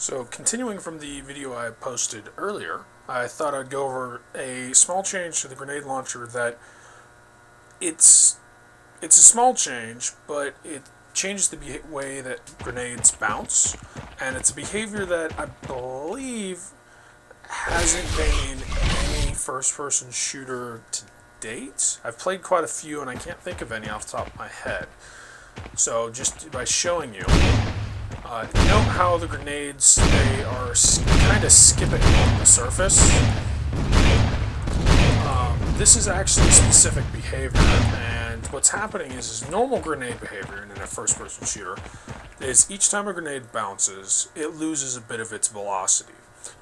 So continuing from the video I posted earlier, I thought I'd go over a small change to the grenade launcher that it's a small change, but it changes the way that grenades bounce, and it's a behavior that I believe hasn't been in any first-person shooter to date. I've played quite a few, and I can't think of any off the top of my head. So just by showing you, note how the grenades, they are kind of skipping on the surface. This is actually specific behavior, and what's happening is normal grenade behavior in a first-person shooter is each time a grenade bounces, it loses a bit of its velocity.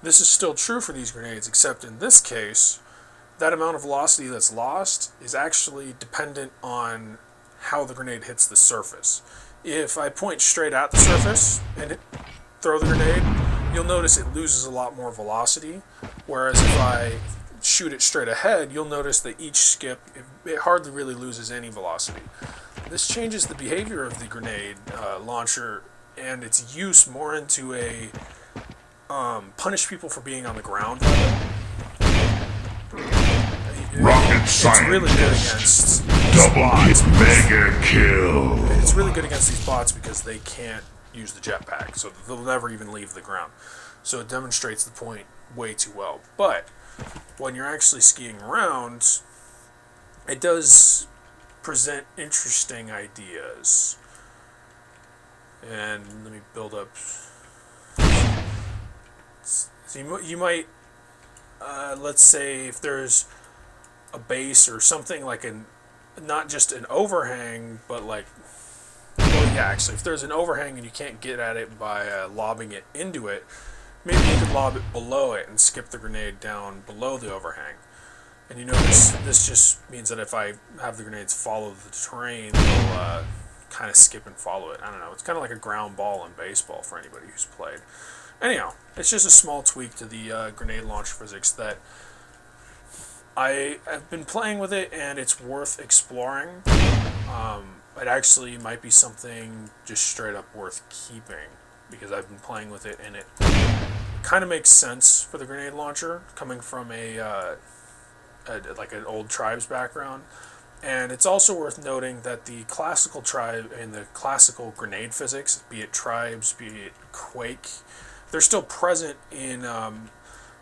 This is still true for these grenades, except in this case, that amount of velocity that's lost is actually dependent on how the grenade hits the surface. If I point straight at the surface and throw the grenade, you'll notice it loses a lot more velocity, whereas if I shoot it straight ahead, you'll notice that each skip, it hardly really loses any velocity. This changes the behavior of the grenade launcher and its use more into a punish people for being on the ground level. Rocket It's really good against double bots. mega kill. It's really good against these bots because they can't use the jetpack, so they'll never even leave the ground. So it demonstrates the point way too well. But when you're actually skiing around, it does present interesting ideas. And let me build up. So you might, let's say if there's a base or something like not just an overhang, but like, well, yeah, actually, if there's an overhang and you can't get at it by lobbing it into it, maybe you could lob it below it and skip the grenade down below the overhang. And you notice this just means that if I have the grenades follow the terrain, they'll kind of skip and follow it. I don't know. It's kind of like a ground ball in baseball for anybody who's played. Anyhow, it's just a small tweak to the grenade launch physics that I have been playing with it, and it's worth exploring. It actually might be something just straight up worth keeping because I've been playing with it, and it kind of makes sense for the grenade launcher coming from like an old Tribes background. And it's also worth noting that the classical tribe and the classical grenade physics, be it Tribes, be it Quake, they're still present in a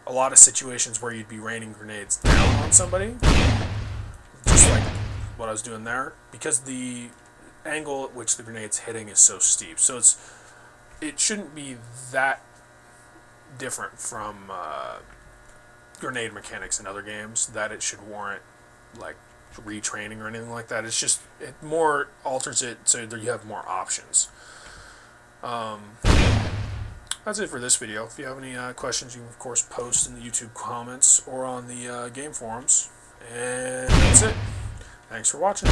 lot of situations where you'd be raining grenades down on somebody, just like what I was doing there, because the angle at which the grenade's hitting is so steep. So it shouldn't be that different from grenade mechanics in other games that it should warrant like retraining or anything like that. It's just, it more alters it so that you have more options. That's it for this video. If you have any questions, you can of course post in the YouTube comments or on the game forums. And that's it. Thanks for watching.